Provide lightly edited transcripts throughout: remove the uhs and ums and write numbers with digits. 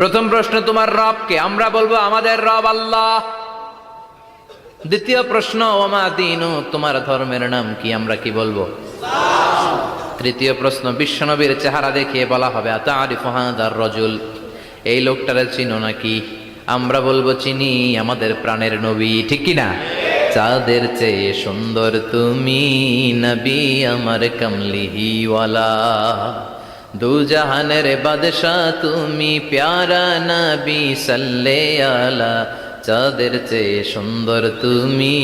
প্রথম প্রশ্ন, তোমার রবকে? আমরা বলবো আমাদের রব আল্লাহ। দ্বিতীয় প্রশ্ন, ওমা দীনু, তোমার ধর্মের নাম কি? আমরা কি বলবো? তৃতীয় প্রশ্ন, বিশ্বনবীর চেহারা দেখিয়ে বলা হবে আতারিফু হাযার রাজুল, এই লোকটারে চিনো নাকি? আমরা বলবো চিনি, আমাদের প্রাণের নবী, ঠিক কি না? চাঁদের চেয়ে সুন্দর তুমি নবী আমার কমলিহিওয়ালা, দু জাহানের বাদশাহ তুমি প্যারা নবী সাল্লে আলা, চাঁদের চেয়ে সুন্দর তুমি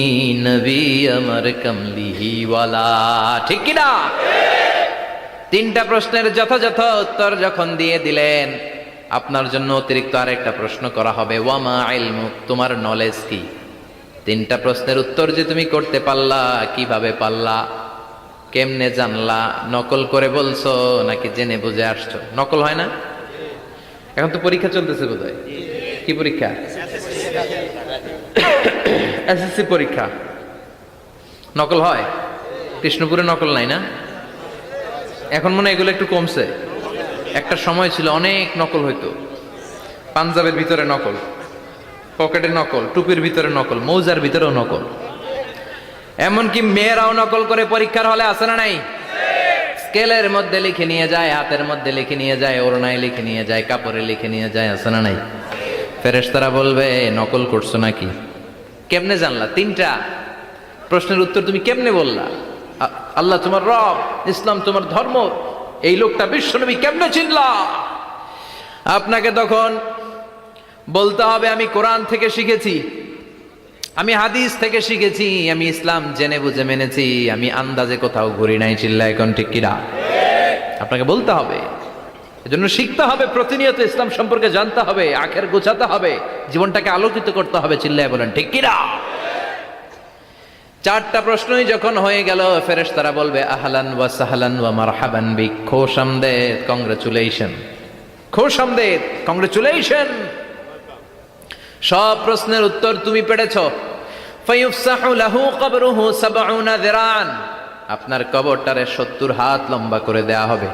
নবী আমার কমলিহিওয়ালা, ঠিক কি না? তিনটা প্রশ্নের যথাযথ উত্তর যখন দিয়ে দিলেন, আপনার জন্য অতিরিক্ত আরেকটা প্রশ্ন করা হবে, ওয়ামা ইলমুক, তোমার নলেজ কি? তিনটা প্রশ্নের উত্তর যে তুমি করতে পারলা, কিভাবে পারলা, কেমনে জানলা? নকল করে বলছো নাকি জেনে বুঝে আসছো? নকল হয় না? এখন তো পরীক্ষা চলতেছে বোধহয়। কি পরীক্ষা? এসএসসি পরীক্ষা। নকল হয়? কৃষ্ণপুরে নকল নাই না? এখন মনে হয় এগুলো একটু কমছে। একটা সময় ছিল অনেক নকল হইতো। পাঞ্জাবের ভিতরে নকল, পকেটে নকল, টুপির ভিতরে নকল, মৌজার ভিতরেও নকল, এমনকি মেয়েরাও নকল করে পরীক্ষার হলে আসে না নাই? স্কেলের মধ্যে লিখে নিয়ে যায়, হাতের মধ্যে লিখে নিয়ে যায়, ওড়নায় লিখে নিয়ে যায়, কাপড়ে লিখে নিয়ে যায়, আসে না নাই? ফেরেশতারা বলবে নকল করছো নাকি? কেমনে জানলা? তিনটা প্রশ্নের উত্তর তুমি কেমনে বললা? আল্লাহ তোমার রব, ইসলাম তোমার ধর্ম, এই লোকটা বিশ্বনবী, কেমনে চিনলা? আপনাকে তখন বলতে হবে আমি কোরআন থেকে শিখেছি, আমি হাদিস থেকে শিখেছি, আমি ইসলাম জেনে বুঝে মেনেছি, আমি আন্দাজে কোথাও ঘুরি নাই। চিল্লা এখন ঠিক কিনা? আপনাকে বলতে হবে, এজন্য শিখতে হবে, প্রতিনিয়ত ইসলাম সম্পর্কে জানতে হবে, আখের গোছাতে হবে, জীবনটাকে আলোকিত করতে হবে। চিল্লায় বলেন ঠিক কিনা? চারটা প্রশ্নই যখন হয়ে গেল, ফেরেশতারা বলবে আহলান ওয়া সাহলান ওয়া মারহাবান বিক, খোশামদেদ, কংগ্রেচুলেশন, খোশামদেদ, কংগ্রেচুলেশন, সব প্রশ্নের উত্তর তুমি পেরেছ। ফায়ুফসাহু লাহু কবরুহু ৭০ যিরান, আপনার কবরটারে ৭০ হাত লম্বা করে দেয়া হবে।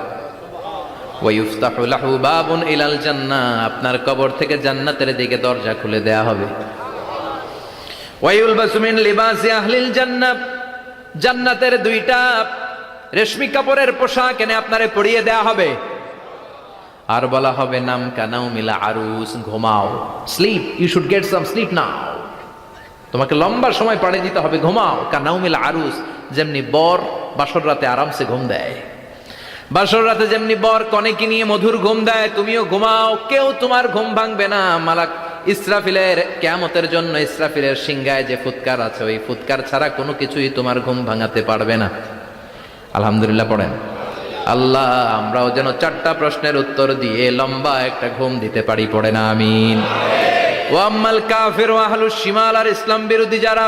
ওয়া ইফতাহু লাহু বাবুন ইলাল জান্নাহ, আপনার কবর থেকে জান্নাতের দিকে দরজা খুলে দেয়া হবে। ওয়া ইউলবাসু মিন লিবাসি আহলিল জান্নাহ, জান্নাতের দুইটা রেশমি কাপড়ের পোশাক এনে আপনারে পরিয়ে দেয়া হবে। আর বলা হবে নাম কানাও মিলা আরুস, ঘুমাও, sleep, you should get some sleep now, তোমাকে লম্বা সময় পাড়ে দিতে হবে, ঘুমাও। কানাও মিলা আরুস, যেমনি বর বাসর রাতে আরামসে ঘুম দেয়, বাসর রাতে যেমনি বর কনেকে নিয়ে মধুর ঘুম দেয়, তুমিও ঘুমাও, কেউ তোমার ঘুম ভাঙবে না। মালাক ইসরাফিলের, কিয়ামতের জন্য ইসরাফিলের সিংহায় যে ফুৎকার আছে, ওই ফুৎকার ছাড়া কোনো কিছুই তোমার ঘুম ভাঙাতে পারবে না। আলহামদুলিল্লাহ পড়েন। আল্লাহ আমরাও যেন চারটা প্রশ্নের উত্তর দিয়ে লম্বা একটা ঘুম দিতে পারি, পড়ে না আমিন। ওয়াম্মাল কাফির ওয়া আহলুশ শিমাল, আর ইসলাম বিরোধী যারা,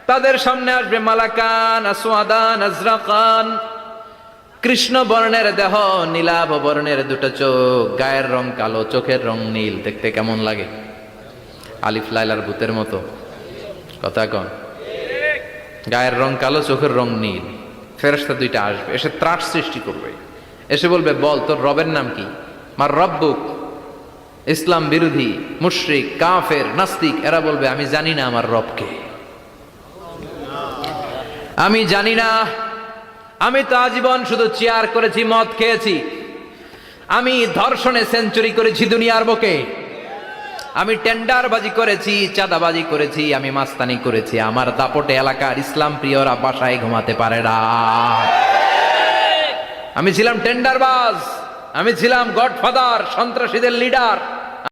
তাদের সামনে আসবে মালাকান আসওয়াদান আজরাকান, কৃষ্ণ বর্ণের দেহ, নীলাভ বর্ণের দুটো চোখ, গায়ের রং কালো, চোখের রং নীল। দেখতে কেমন লাগে? আলিফ লাইলার ভূতের মতো, কথা কন। গায়ের রং কালো, চোখের রং নীল। ফেরেশতা দুইটা আসবে, এসে ত্রাস সৃষ্টি করবে, এসে বলবে বল তোর রবের নাম কি? মার রব্বুক। ইসলাম বিরোধী মুশরিক, কাফের, নাস্তিক এরা বলবে আমি জানি না আমার রবকে, আমি জানি না, আমি তো আজীবন শুধু চেয়ার করেছি, মদ খেয়েছি, আমি ধর্ষণে সেঞ্চুরি করেছি দুনিয়ার বুকে, আমি টেন্ডারবাজি করেছি, চাঁদাবাজি করেছি, আমি মাস্তানি করেছি, আমার দাপটে এলাকার ইসলাম প্রিয়রা বাসায় ঘুমাতে পারে না। আমি ছিলাম টেন্ডারবাজ, আমি ছিলাম গডফাদার, সন্ত্রাসীদের লিডার,